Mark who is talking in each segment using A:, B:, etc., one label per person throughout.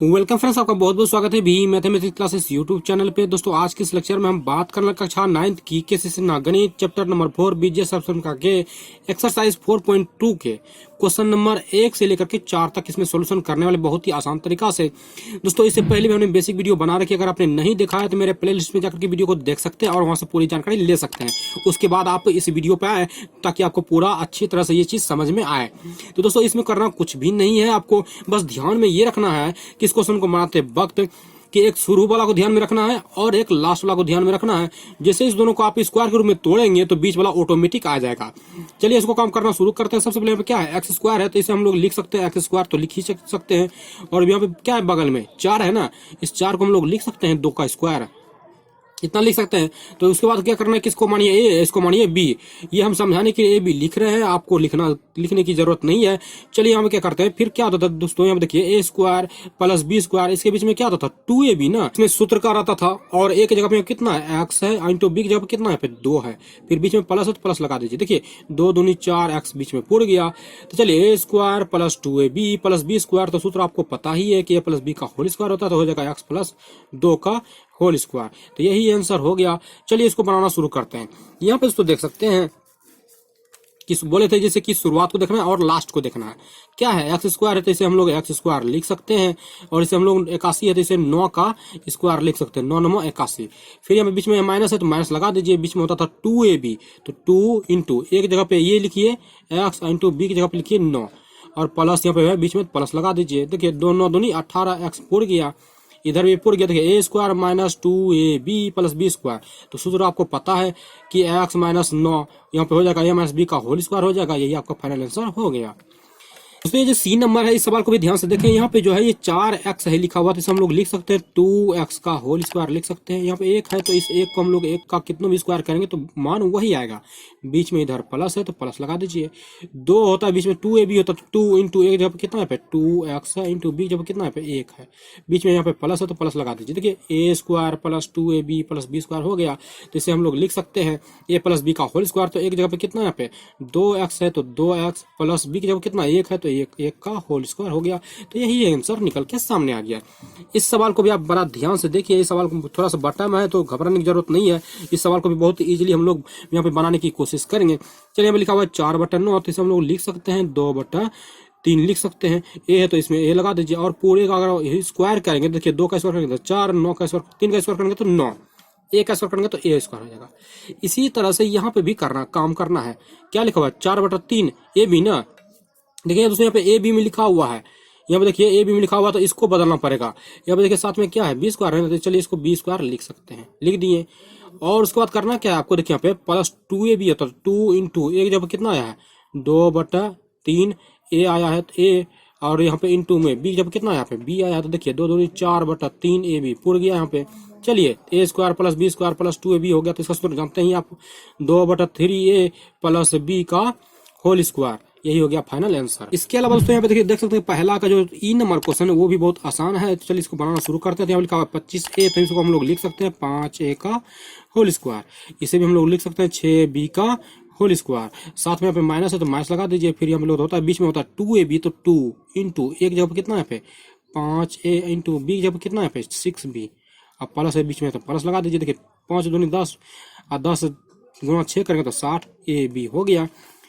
A: Welcome friends, आपका बहुत बहुत स्वागत है B mathematics classes YouTube channel पे। दोस्तों आज के इस लेक्चर में हम बात करना कक्षा 9th की केसीसी गणित चैप्टर नंबर 4 बीजीएस ऑप्शन का के एक्सरसाइज 4.2 के क्वेश्चन नंबर 1 से लेकर के 4 तक इसमें सॉल्यूशन करने वाले बहुत ही आसान तरीका से। दोस्तों इससे पहले भी हमने बेसिक वीडियो बना रखी है, अगर आपने नहीं देखा है तो मेरे प्ले लिस्ट में जाकर के वीडियो को देख सकते हैं और वहां से पूरी जानकारी ले सकते हैं। उसके बाद आप इस वीडियो पे आए ताकि आपको पूरा अच्छी तरह से ये चीज समझ में आए। तो दोस्तों इसमें करना कुछ भी नहीं है, आपको बस ध्यान में ये रखना है कि इस क्वेश्चन को बनाते वक्त कि एक शुरू वाला को ध्यान में रखना है और एक लास्ट वाला को ध्यान में रखना है। जैसे इस दोनों को आप स्क्वायर के रूप में तोड़ेंगे तो बीच वाला ऑटोमेटिक आ जाएगा। चलिए इसको काम करना शुरू करते हैं। सबसे पहले यहाँ पे क्या है, एक्स स्क्वायर है तो इसे हम लोग लिख सकते हैं, एक्स स्क्वायर तो लिख ही सकते हैं। और यहाँ पे क्या है, बगल में 4 है ना, इस 4 को हम लोग लिख सकते हैं 2 का स्क्वायर, इतना लिख सकते हैं। तो उसके बाद क्या करना है, किसको मानिए ए, इसको मानिए बी। ये हम समझाने के लिए ए बी लिख रहे हैं, आपको लिखने की जरूरत नहीं है। चलिए यहाँ पे क्या करते हैं, फिर क्या होता था दोस्तों, यहाँ पे देखिए A square plus B square, इसके बीच में क्या होता था 2ab ना, इसमें सूत्र का रहता था। और ए की जगह पे कितना है, एक्स है, इंटू बी की जगह पे कितना है, फिर 2 है, फिर बीच में प्लस है तो प्लस लगा दीजिए। देखिए 2 दूनी 4, एक्स बीच में पुर गया। तो चलिए A square plus 2ab plus B square, तो सूत्र आपको पता ही है कि ए प्लस बी का होल स्क्वायर होता है, तो हो जाएगा एक्स प्लस 2 का होल स्क्वायर। तो यही आंसर हो गया। चलिए इसको बनाना शुरू करते हैं। यहाँ पे दोस्तों देख सकते हैं कि बोले थे जैसे कि शुरुआत को देखना है और लास्ट को देखना है। क्या है, एक्स स्क्वायर है तो इसे हम लोग एक्स स्क्वायर लिख सकते हैं, और इसे हम लोग 81 है तो इसे 9 का स्क्वायर लिख सकते हैं, 9 9 81। फिर यहाँ पे बीच में माइनस है तो माइनस लगा दीजिए, बीच में होता था 2ab, तो 2 इंटू एक जगह पे ये लिखिए एक्स, इंटू बी की जगह पे लिखिए 9, और प्लस यहाँ पे है बीच में प्लस लगा दीजिए। देखिए 2 9 दूनी 18, एक्स पुर गया, इधर भी पुर गया। देखिए A square minus 2ab plus B square, तो सूत्र आपको पता है कि एक्स माइनस 9 यहाँ पे हो जाएगा ए माइनस बी का होल स्क्वायर हो जाएगा। यही आपका फाइनल आंसर हो गया। उसमें जो सी नंबर है, इस सवाल को भी ध्यान से देखें। यहाँ पे जो है ये 4x है लिखा हुआ, तो इसे हम लोग लिख सकते हैं 2x का होल स्क्वायर लिख सकते हैं। यहाँ पे 1 है तो इस 1 को हम लोग 1 का कितना भी स्क्वायर करेंगे तो मान वही आएगा। बीच में इधर प्लस है तो प्लस लगा दीजिए। 2 होता है बीच में 2ab होता है, तो 2 इंटू एक जगह पे कितना है पे 2x है, इंटू बी जब कितना है पे 1 है, बीच में यहाँ पे प्लस है तो प्लस लगा दीजिए। देखिए A square plus 2ab plus B square हो गया, तो इसे हम लोग लिख सकते हैं ए प्लस बी का होल स्क्वायर। तो एक जगह पे कितना है पे 2x है तो 2x प्लस बी की जगह कितना 1 है तो 1 का होल स्क्वायर हो गया। तो यही आंसर निकल के सामने आ गया। इस सवाल को भी आप बड़ा ध्यान से देखिए। इस सवाल को थोड़ा सा बटा में है तो घबराने की जरूरत नहीं है। इस सवाल को भी बहुत इजीली हम लोग यहाँ पे बनाने की कोशिश करेंगे। चलिए यहाँ पे लिखा हुआ है 4/9, तो इसे हम लोग लिख सकते हैं 2/3 लिख सकते हैं। ए है तो इसमें ए लगा दीजिए, और पूरे का अगर स्क्वायर करेंगे, देखिए 2 का स्क्वायर करेंगे तो 4, 9 का स्क्वायर, 3 का स्क्वायर करेंगे तो 9, ए का स्क्वायर करेंगे तो ए स्क्वायर हो जाएगा। इसी तरह से यहाँ पे भी काम करना है। क्या लिखा हुआ है 4/3 ए बी ना। देखिए दोस्तों यहाँ पे ए बी में लिखा हुआ है, यहाँ पे देखिए ए बी में लिखा हुआ तो इसको बदलना पड़ेगा। यहाँ पे देखिए साथ में क्या है बी स्क्वायर है ना, तो चलिए इसको बी स्क्वायर लिख सकते हैं, लिख दिए। और उसके बाद करना क्या है आपको, देखिए यहाँ पे प्लस 2ab है तो 2 इंटू एक जब कितना आया है 2/3 ए आया है तो ए, और यहाँ पे इंटू में बी जब कितना आया पे बी आया है, तो देखिए 2 दूनी 4/3 ए बी पुर गया यहाँ पे। चलिए A square plus B square plus 2ab हो गया, तो इसका सूत्र जानते हैं आप 2/3a प्लस बी का होल स्क्वायर। यही हो गया फाइनल आंसर। इसके अलावा दोस्तों यहाँ पे देखिए देख सकते हैं पहला का जो ई नंबर क्वेश्चन है वो भी बहुत आसान है। तो चलिए इसको बनाना शुरू करते हैं। यहाँ लिखा हुआ 25a, तो इसको हम लोग लिख सकते हैं 5a का होल स्क्वायर। इसे भी हम लोग लिख सकते हैं 6b का होल स्क्वायर। साथ में यहाँ पे माइनस है तो माइनस लगा दीजिए। फिर यहाँ पे होता है बीच में होता है 2ab, तो 2 इंटू एक जगह पे कितना है पे 5a इंटू बी की जगह पे कितना है पे 6b, अब प्लस है बीच में तो प्लस लगा दीजिए। देखिए 5 दूनी 10 और 10 गुणा 6 करेंगे तो 60ab हो गया।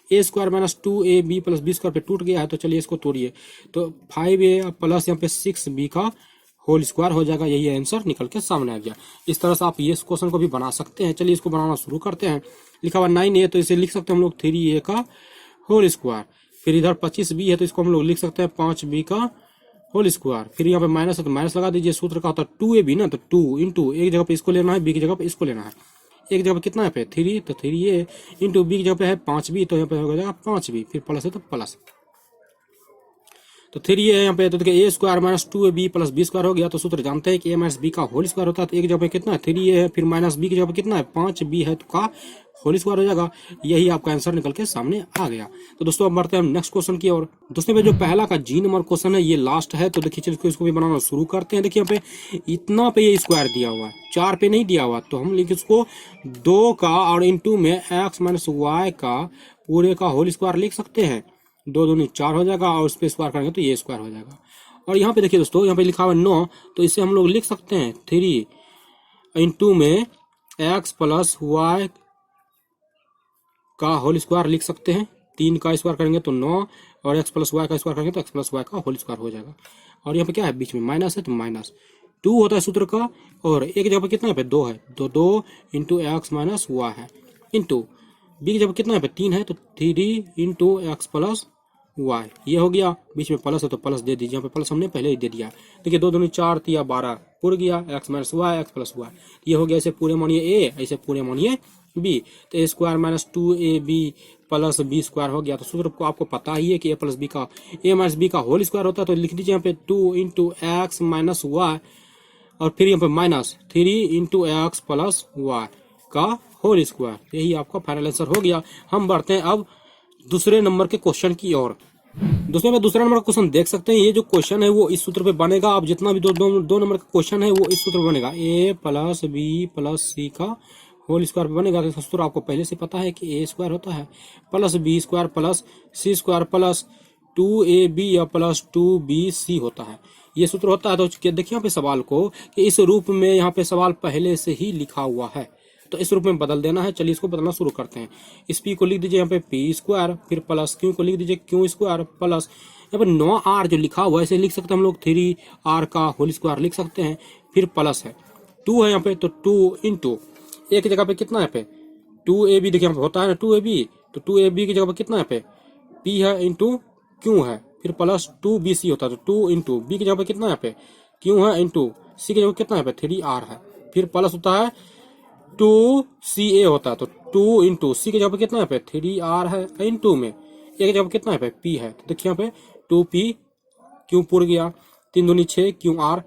A: A square minus 2ab plus B square पे टूट गया है, तो चलिए इसको तोड़िए, तो 5a प्लस यहाँ पे 6b का होल स्क्वायर हो जाएगा। यही आंसर निकल के सामने आ गया। इस तरह से आप ये क्वेश्चन को भी बना सकते हैं। चलिए इसको बनाना शुरू करते हैं। लिखा हुआ 9a, तो इसे लिख सकते हैं हम लोग 3a का होल स्क्वायर। फिर इधर 25b है तो इसको हम लोग लिख सकते हैं 5b का होल स्क्वायर। फिर यहाँ पे माइनस है तो माइनस लगा दीजिए। सूत्र का होता है 2ab ना, तो 2 इंटू एक जगह पे इसको लेना है, बी की जगह पे इसको लेना है। एक जगह पे कितना है पे 3, तो 3a इंटू बी की जगह पे है 5b, तो यहाँ पे हो जाएगा 5b, फिर प्लस है तो प्लस, तो 3a है यहाँ पे। तो देखिए A square minus 2ab plus B square हो गया। तो सूत्र जानते हैं कि ए माइनस बी का होल स्क्वायर होता है। तो एक जगह पे कितना है 3a है, फिर माइनस बी की जगह पे कितना है 5b है, तो का होल स्क्वायर हो जाएगा। यही आपका आंसर निकल के सामने आ गया। तो दोस्तों अब बढ़ते हैं हम नेक्स्ट क्वेश्चन की ओर। दोस्तों में जो पहला का जी नंबर क्वेश्चन है ये लास्ट है, तो देखिए चलिए इसको भी बनाना शुरू करते हैं। देखिए यहाँ पे इतना पे ये स्क्वायर दिया हुआ है, 4 पे नहीं दिया हुआ, तो हम लिख इसको 2 का और इंटू में एक्स माइनस वाई का पूरे का होल स्क्वायर लिख सकते हैं। 2 दूनी 4 हो जाएगा, और उस पर स्क्वायर करेंगे तो ये स्क्वायर हो जाएगा। और यहाँ पे देखिए दोस्तों, यहाँ पे लिखा हुआ है 9, तो इसे हम लोग लिख सकते हैं 3 इंटू में x प्लस वाई का होल स्क्वायर लिख सकते हैं। 3 का स्क्वायर करेंगे तो 9, और x प्लस वाई का स्क्वायर करेंगे तो x प्लस वाई का होल स्क्वायर हो जाएगा। और यहाँ पे क्या है, बीच में माइनस है तो माइनस 2 होता है सूत्र का, और एक जगह पे कितना है पे 2 है, तो 2 इंटू एक्स माइनस वाई है, इंटू बी की जगह कितना है पे 3 है, तो 3 इंटू एक्स प्लस वाई। ये हो गया, बीच में प्लस है तो प्लस दे दीजिए, यहाँ पे प्लस हमने पहले ही दे दिया। देखिए 2 दूनी 4 तिया 12 पुर गया, x minus y x plus y. ये हो गया, ऐसे पूरे मानिए ए, ऐसे पूरे मानिए बी, तो A square minus 2ab plus B square हो गया। तो सूत्र को आपको पता ही है कि ए प्लस बी का ए माइनस बी का होल स्क्वायर होता है, तो लिख दीजिए यहाँ पे 2 इंटू एक्स माइनस वाई, और फिर यहाँ पे minus 3 into x plus y का होल स्क्वायर। यही आपका फाइनल आंसर हो गया। हम बढ़ते हैं अब दूसरे नंबर के क्वेश्चन की ओर। दोस्तों में दूसरा नंबर का क्वेश्चन देख सकते हैं, ये जो क्वेश्चन है वो इस सूत्र पे बनेगा। आप जितना भी दो नंबर का क्वेश्चन है वो इस सूत्र पे बनेगा, ए प्लस बी प्लस सी का होल स्क्वायर पे बनेगा। तो सूत्र आपको पहले से पता है कि ए स्क्वायर होता है plus B square plus C square plus 2ab या प्लस 2bc होता है, ये सूत्र होता है। तो देखिए यहाँ पे सवाल को कि इस रूप में यहाँ पे सवाल पहले से ही लिखा हुआ है, तो इस रूप में बदल देना है। चलिए इसको बदलना शुरू करते हैं। इस पी को लिख दीजिए यहाँ पे पी स्क्वायर, फिर प्लस क्यू को लिख दीजिए क्यू स्क्वायर, प्लस यहाँ पे 9r जो लिखा हुआ है इसे लिख सकते हैं हम लोग 3r का होल स्क्वायर लिख सकते हैं, फिर प्लस है 2 है यहाँ पे, तो 2 इंटू एक जगह पे कितना है पे 2ab, देखिए यहाँ पे होता है ना 2ab, तो 2ab की जगह पे कितना है पे p है इंटू क्यू है, फिर प्लस 2bc होता है, तो 2 इंटू बी की जगह पे कितना है पे क्यू है, इंटू सी की जगह कितना है पे 3r है, फिर प्लस होता है 2ca होता है, तो 2 इंटू सी की जगह पे कितना है पे 3r है, इंटू में एक जगह पे कितना है पे p है, तो देखिए यहाँ पे 2p क्यू पुर गया, 3 दूनी 6 क्यू आर,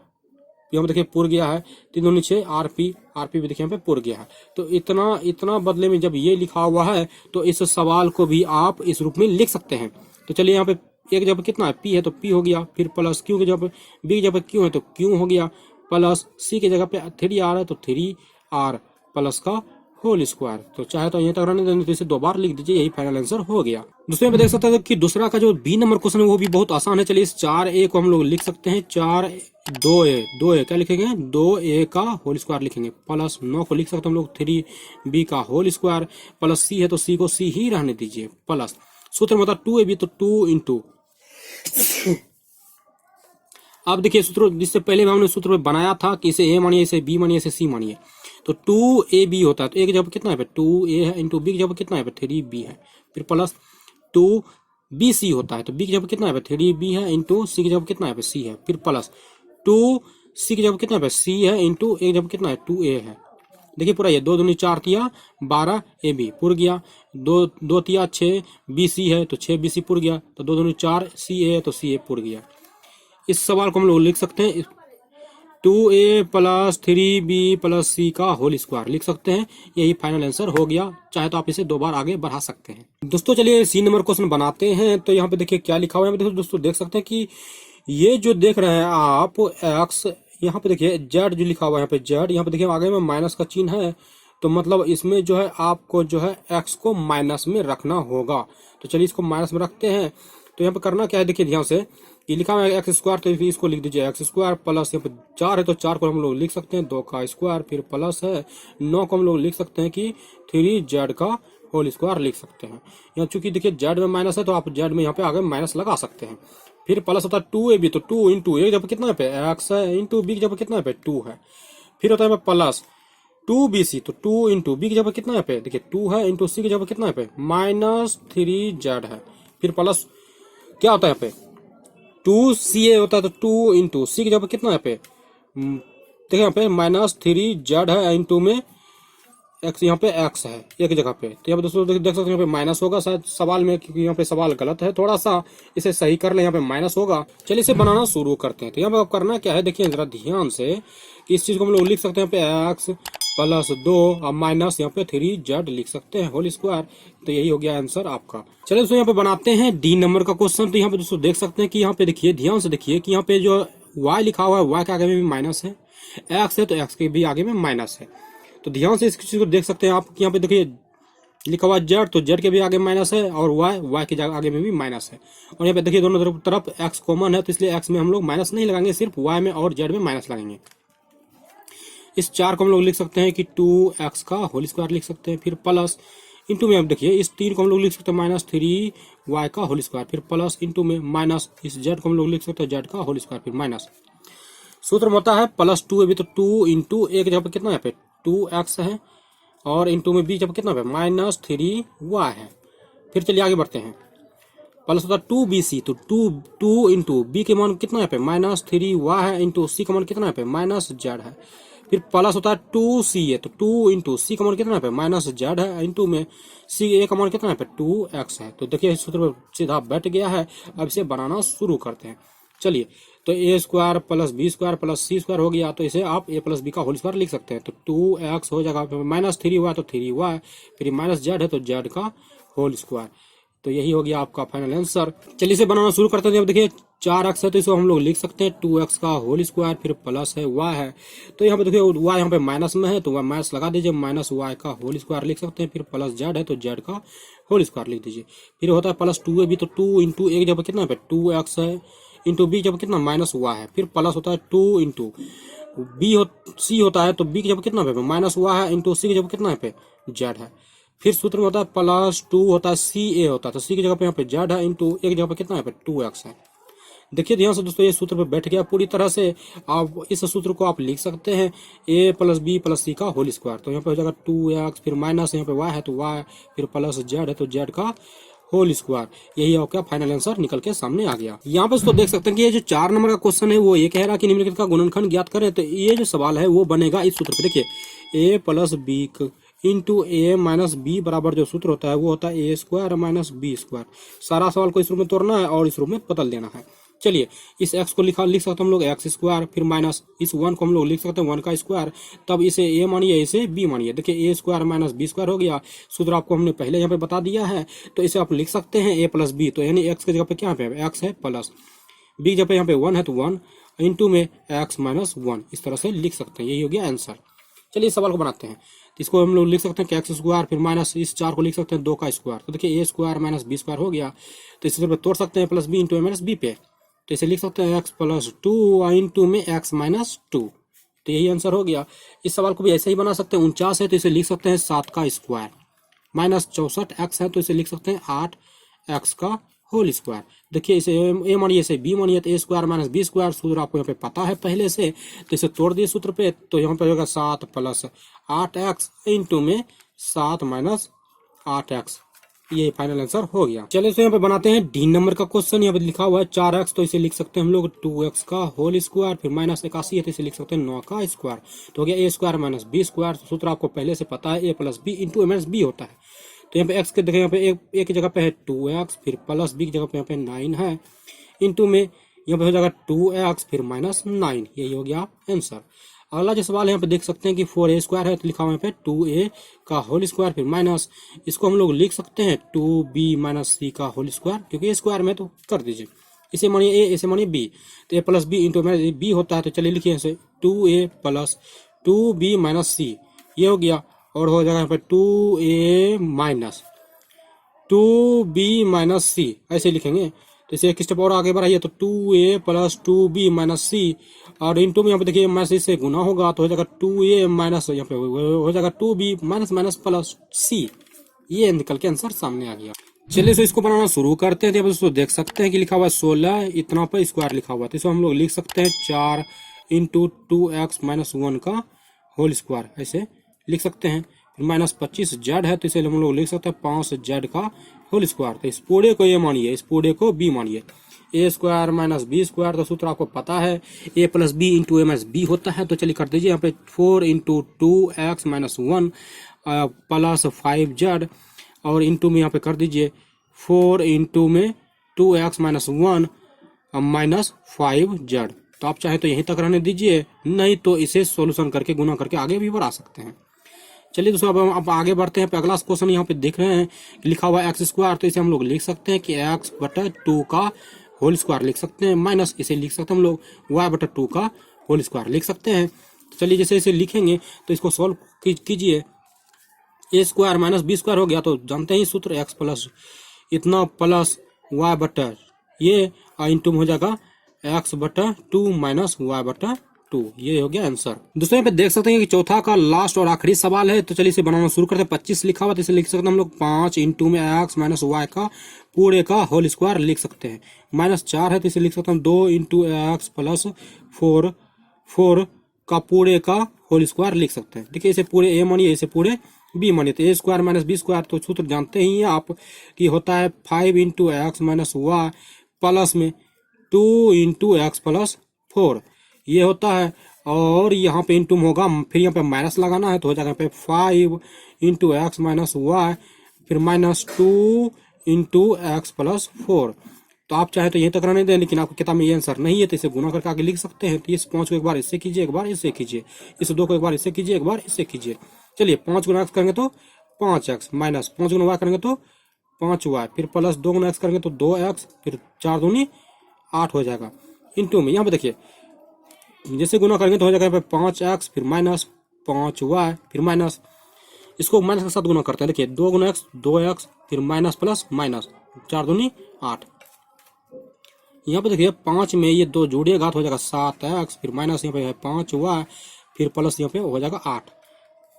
A: यहाँ पे देखिए पुर गया है, 3 दूनी 6 आरपी भी देखिए यहाँ पे पुर गया है। तो इतना बदले में जब ये लिखा हुआ है तो इस सवाल को भी आप इस रूप में लिख सकते हैं। तो चलिए यहाँ पे एक जगह पे कितना है p है, तो p हो गया, फिर प्लस क्यू की जगह पे b की जगह पे q है तो q हो गया, प्लस c की जगह पे 3r है तो 3r प्लस का होल स्क्वायर। तो चाहे तो यहीं तक रहने देंगे, तो इसे 2 बार लिख दीजिए, यही फाइनल आंसर हो गया। दूसरे में देख सकते हैं कि दूसरा का जो बी नंबर क्वेश्चन है वो भी बहुत आसान है। चलिए इस 4a को हम लोग लिख सकते हैं 2a क्या लिखेंगे 2a का होल स्क्वायर लिखेंगे, प्लस 9 को लिख सकते हैं हम लोग 3b का होल स्क्वायर, प्लस c है तो c को c ही रहने दीजिए, प्लस सूत्र में होता 2ab तो 2 इंटू, अब देखिए सूत्र जिससे पहले हमने सूत्र बनाया था कि इसे a मानिए, इसे b मानिए, इसे c मानिए, तो 2ab होता है, तो a की जगह कितना है 2a है, इंटू b की जगह कितना है 3b है, फिर प्लस 2bc होता है, तो b की जगह कितना है 3b है, इंटू c की जगह कितना है c है, फिर प्लस 2c की जगह कितना है c है, इंटू a की जगह कितना है 2a है। देखिए पूरा ये 2 दूनी 4 तिया 12 ab पुर गया, 2 तिया 6 bc है तो 6 bc पुर गया, तो 2 दूनी 4 ca है तो ca पुर गया। इस सवाल को हम लोग लिख सकते हैं 2a plus 3b plus c का होल स्क्वायर लिख सकते हैं, यही फाइनल आंसर हो गया। चाहे तो आप इसे 2 बार आगे बढ़ा सकते हैं। दोस्तों चलिए सी नंबर क्वेश्चन बनाते हैं। तो यहाँ पे देखिए क्या लिखा हुआ है, देखो दोस्तों देख सकते हैं कि ये जो देख रहे हैं आप x, यहाँ पे देखिए z जो लिखा हुआ है यहाँ पे z, यहाँ पे देखिए आगे में माइनस का चिन्ह है, तो मतलब इसमें जो है आपको जो है x को माइनस में रखना होगा। तो चलिए इसको माइनस में रखते हैं। तो यहाँ पे करना क्या है, देखिए ध्यान से, ये लिखा हुआ है एक्स स्क्वायर, तो इसको लिख दीजिए एक्स स्क्वायर, प्लस यहाँ पे 4 है तो 4 को हम लोग लिख सकते हैं 2 का स्क्वायर, फिर प्लस है 9 को हम लोग लिख सकते हैं कि 3z का होल स्क्वायर लिख सकते हैं। यहाँ चूंकि देखिए z में माइनस है तो आप z में यहाँ पे आगे माइनस लगा सकते हैं। फिर प्लस होता है 2ab, तो 2 इंटू एक जब कितना है पे x है, इंटू b की जब कितना है पे 2 है, फिर होता है प्लस 2bc, तो 2 इंटू b की जब कितना है पे देखिए 2 है, इंटू c की जब कितना है पे माइनस 3z है, फिर प्लस क्या होता है पे 2ca होता है, तो 2 इंटू सी की जगह कितना है पे देखिए यहाँ पे माइनस 3z है, इंटू में x, यहाँ पे x है एक जगह पे। तो यहाँ पे दोस्तों देख सकते हैं यहाँ पे माइनस होगा शायद सवाल में, क्योंकि यहाँ पे सवाल गलत है, थोड़ा सा इसे सही कर ले, यहाँ पे माइनस होगा। चलिए इसे बनाना शुरू करते हैं। तो यहाँ पे करना क्या है, देखिए जरा ध्यान से कि इस चीज को हम लोग लिख सकते हैं यहाँ पे x प्लस 2 और माइनस यहाँ पे 3z लिख सकते हैं होल स्क्वायर। तो यही हो गया आंसर आपका। चलिए दोस्तों यहाँ पे बनाते हैं डी नंबर का क्वेश्चन। तो यहाँ पे दोस्तों देख सकते हैं कि यहाँ पे देखिए ध्यान से देखिए कि यहाँ पे जो y लिखा हुआ है y के आगे में भी माइनस है, x है तो x के भी आगे में माइनस है। तो ध्यान से इस चीज को देख सकते हैं आप, यहाँ पे देखिए लिखा हुआ जेड, तो जेड के भी आगे माइनस है, और वाई, वाई के आगे में भी माइनस है। और यहाँ पे देखिए दोनों तरफ एक्स कॉमन है, तो इसलिए एक्स में हम लोग माइनस नहीं लगाएंगे, सिर्फ वाई में और जेड में माइनस लगाएंगे। इस 4 को हम लोग लिख सकते हैं कि 2x का होल स्क्वायर लिख सकते हैं, फिर प्लस इंटू में, अब देखिए इस 3 को हम लोग लिख सकते हैं -3y का होल स्क्वायर, फिर प्लस इंटू में माइनस, इस z को हम लोग लिख सकते हैं z का होल स्क्वायर, फिर माइनस। सूत्र में होता है +2, अभी तो 2 इंटू एक जगह पे कितना है, पे 2x है, और इंटू में b जब कितना है, -3y है। फिर चलिए आगे बढ़ते हैं, प्लस होता है 2bc, तो 2 इंटू बी के मान कितना है पे -3y है, इंटू सी का मान कितना है पे -z है। फिर प्लस होता है 2c है, तो 2 इंटू सी का मान कितना है पे -z है, इंटू में सी ए का मान कितना है पे 2x है। तो देखिए सूत्र सीधा बैठ गया है। अब इसे बनाना शुरू करते हैं। चलिए, तो A square plus B square plus C square हो गया, तो इसे आप ए प्लस बी का होल स्क्वायर लिख सकते हैं। तो 2x हो जाएगा, -3y तो 3y, फिर -z है तो z का होल स्क्वायर। तो यही हो गया आपका फाइनल आंसर। चलिए इसे बनाना शुरू करते हैं। अब देखिए 4x है, तो इसको हम लोग लिख सकते हैं 2x का होल स्क्वायर, फिर प्लस है y है, तो यहाँ पे देखिए y यहाँ पे माइनस में है, तो y माइनस लगा दीजिए, -y का होल स्क्वायर लिख सकते हैं, फिर प्लस z है तो z का होल स्क्वायर लिख दीजिए। फिर होता है +2 भी, तो 2 इंटू एक जब कितना पे 2x है, इंटू बी जब कितना -y है, फिर प्लस होता है 2 इंटू सी होता है, तो बी जब कितना पे -y है, इंटू सी जब कितना है पे z है। फिर सूत्र में होता है +2 होता है सी ए होता है, तो सी की जगह पे यहाँ पे जेड है, इंटू एक जगह पे कितना है पे 2x है। देखिए ध्यान से दोस्तों, ये सूत्र पे बैठ गया पूरी तरह से। आप इस सूत्र को आप लिख सकते हैं a प्लस बी प्लस सी का होल स्क्वायर, तो यहाँ पे हो जाएगा 2x, फिर माइनस यहाँ पे y है तो y, फिर प्लस z है तो z का होल स्क्वायर। यही आपका फाइनल आंसर निकल के सामने आ गया। यहाँ पे दोस्तों देख सकते हैं कि ये जो 4 नंबर का क्वेश्चन है वो ये कह रहा है कि निम्नलिखित का गुणनखंड ज्ञात करें, तो ये जो सवाल है वो बनेगा इस सूत्र पे। देखिए a plus b into a minus b बराबर जो सूत्र होता है वो होता है a square minus b square. सारा सवाल को इस रूप में तोड़ना है और इस रूप में बदल देना है। चलिए, इस x को लिख सकते हैं हम लोग एक्स स्क्वायर, फिर माइनस इस 1 को हम लोग लिख सकते हैं 1 का स्क्वायर, तब इसे a मानिए इसे b मानिए। देखिए a square minus b square हो गया। सूत्र आपको हमने पहले यहाँ पे बता दिया है, तो इसे आप लिख सकते हैं a प्लस बी, तो यानी x की जगह पे क्या है, x है प्लस b की जगह पे यहाँ पे 1 है तो 1 इंटू में x माइनस 1, इस तरह से लिख सकते हैं। यही हो गया आंसर। चलिए इस सवाल को बनाते हैं। तो इसको हम लोग लिख सकते हैं कि एक्स स्क्वायर, फिर माइनस इस 4 को लिख सकते हैं 2 का स्क्वायर, तो देखिए A square minus b square हो गया। तो इसे तोड़ सकते हैं plus b into a minus B पे, तो इसे लिख सकते हैं एक्स प्लस 2 इंटू में एक्स माइनस 2, तो यही आंसर हो गया। इस सवाल को भी ऐसे ही बना सकते हैं। 49 है तो इसे लिख सकते हैं 7 का स्क्वायर, माइनस 64 एक्स है तो इसे लिख सकते हैं 8 एक्स का होल स्क्वायर। देखिए इसे ए मानिए इसे बी मानिए, तो A square minus b square सूत्र आपको यहाँ पे पता है पहले से, तो इसे तोड़ दिए सूत्र पे, तो यहाँ पे होगा 7 प्लस 8 एक्स इंटू में 7 माइनस 8 एक्स। ये फाइनल आंसर हो गया। चलिए तो यहाँ पे बनाते हैं डी नंबर का क्वेश्चन। यहाँ पे लिखा हुआ है 4x, तो इसे लिख सकते हैं हम लोग 2x का होल स्क्वायर, फिर माइनस 81 है तो इसे लिख सकते हैं 9 का स्क्वायर, तो हो गया A square minus b square. सूत्र आपको पहले से पता है, ए plus b into a minus B होता है। तो यहाँ पे x के देखें, यहाँ पे एक जगह पे है 2x, फिर प्लस बी की जगह पे यहाँ पे 9 है, इंटू में यहाँ पे हो जाएगा 2x फिर माइनस 9। यही हो गया आंसर। अगला जो सवाल है यहाँ पे देख सकते हैं कि 4a स्क्वायर है, तो लिखा हुआ है यहाँ पे 2a का होल स्क्वायर, फिर माइनस इसको हम लोग लिख सकते हैं 2b माइनस c का होल स्क्वायर, क्योंकि ए स्क्वायर में तो कर दीजिए, इसे मानिए a, इसे मानिए b, तो a plus b into minus b होता है। तो चलिए लिखिए इसे 2a plus 2b minus c, ये हो गया। और हो जाएगा यहाँ पे 2a माइनस 2b माइनस सी, ऐसे लिखेंगे। तो इसे एक स्टेप और आगे बढ़ाइए, तो 2a प्लस 2b माइनस सी, और इंटू में यहाँ पे देखिए माइनस से गुना होगा, तो हो जाएगा 2a माइनस यहाँ पे हो जाएगा 2b माइनस माइनस प्लस सी। ये निकल के आंसर सामने आ गया। चलिए तो इसको बनाना शुरू करते हैं। तो दोस्तों देख सकते हैं कि लिखा हुआ है 16 इतना पर स्क्वायर लिखा हुआ है, तो इसको हम लोग लिख सकते हैं 4 इंटू 2x माइनस 1 का होल स्क्वायर, ऐसे लिख सकते हैं। फिर माइनस 25 जेड है, तो इसे हम लोग लिख सकते हैं 5 जेड का होल स्क्वायर। तो इस पूरे को ए मानिए, इस पूरे को बी मानिए। ए स्क्वायर माइनस बी स्क्वायर, तो सूत्र आपको पता है ए plus b into a minus B होता है। तो चलिए कर दीजिए यहाँ पे 4 into 2x minus 1 plus 5 Z, और इंटू में यहाँ पे कर दीजिए 4 इंटू में 2x माइनस 1 माइनस 5 जेड। तो आप चाहे तो यहीं तक रहने दीजिए, नहीं तो इसे सॉल्यूशन करके गुना करके आगे भी बढ़ा सकते हैं। चलिए दोस्तों अब हम आगे बढ़ते हैं। अगला क्वेश्चन यहाँ पे देख रहे हैं लिखा हुआ है एक्स स्क्वायर, तो इसे हम लोग लिख सकते हैं कि एक्स बटा 2 का होल स्क्वायर लिख सकते हैं, माइनस इसे लिख सकते हैं हम लोग वाई बटा 2 का होल स्क्वायर लिख सकते हैं। तो चलिए जैसे इसे लिखेंगे तो इसको सॉल्व कीजिए। ए स्क्वायर माइनस बी स्क्वायर हो गया, तो जानते ही सूत्र एक्स प्लस इतना प्लस वाई बटा ये इंटू में हो जाएगा एक्स बटा 2 माइनस वाई बटा 2। ये हो गया आंसर। दोस्तों यहाँ पे देख सकते हैं कि चौथा का लास्ट और आखिरी सवाल है, तो चलिए इसे बनाना शुरू करते हैं। 25 लिखा हुआ तो इसे लिख सकते हैं हम लोग 5 इंटू में एक्स माइनस वाई का पूरे का होल स्क्वायर लिख सकते हैं। -4 है तो इसे लिख सकते हैं 2 इंटू एक्स प्लस 4 का पूरे का होल स्क्वायर लिख सकते हैं। देखिए इसे पूरे ए मानिए, इसे पूरे बी मानिए, तो A square minus b square तो सूत्र जानते ही हैं आप कि होता है 5 into x minus y plus में 2 इंटू एक्स प्लस 4 ये होता है। और यहाँ पे इंटू में होगा, फिर यहाँ पे माइनस लगाना है तो हो जाएगा यहाँ पे 5 इंटू एक्स माइनस वाई फिर -2 इंटू एक्स प्लस 4। तो आप चाहे तो यहीं तक रहने दें, लेकिन आपको किताब में ये आंसर नहीं है तो इसे गुना करके आगे लिख सकते हैं। तो इस 5 को एक बार इससे कीजिए, एक बार इससे कीजिए, इस 2 को एक बार इससे कीजिए, एक बार इससे कीजिए। चलिए 5 गुना एक्स करेंगे तो 5x माइनस 5 गुना वाई करेंगे तो 5y फिर प्लस 2 गुना एक्स करेंगे तो 2x फिर 4 दूनी 8 हो जाएगा। इंटू में यहाँ पे देखिए जैसे गुना करेंगे तो हो जाएगा 5x फिर माइनस 5y फिर माइनस, इसको माइनस के साथ गुना करते हैं। देखिए 2 गुना एक्स 2x फिर माइनस प्लस माइनस 4 दूनी 8। यहाँ पे देखिए 5 में ये 2 जोड़िएगा तो हो जाएगा 7x फिर माइनस यहाँ पे है 5y फिर प्लस यहाँ पे हो जाएगा 8।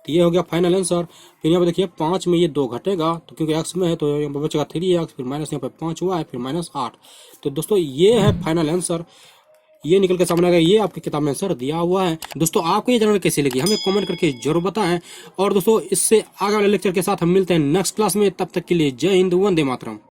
A: तो ये हो गया फाइनल आंसर। फिर यहाँ पे देखिए 5 में ये 2 घटेगा तो क्योंकि x में है तो यहाँ पे बचेगा 3x फिर माइनस यहाँ पे 5y फिर माइनस 8। तो दोस्तों ये है फाइनल आंसर, ये निकल के सामने आ गया, ये आपकी किताब में आंसर दिया हुआ है। दोस्तों आपको ये जानकारी कैसी लगी हमें कमेंट करके जरूर बताएं। और दोस्तों इससे आगे वाले लेक्चर के साथ हम मिलते हैं नेक्स्ट क्लास में, तब तक के लिए जय हिंद, वंदे मातरम।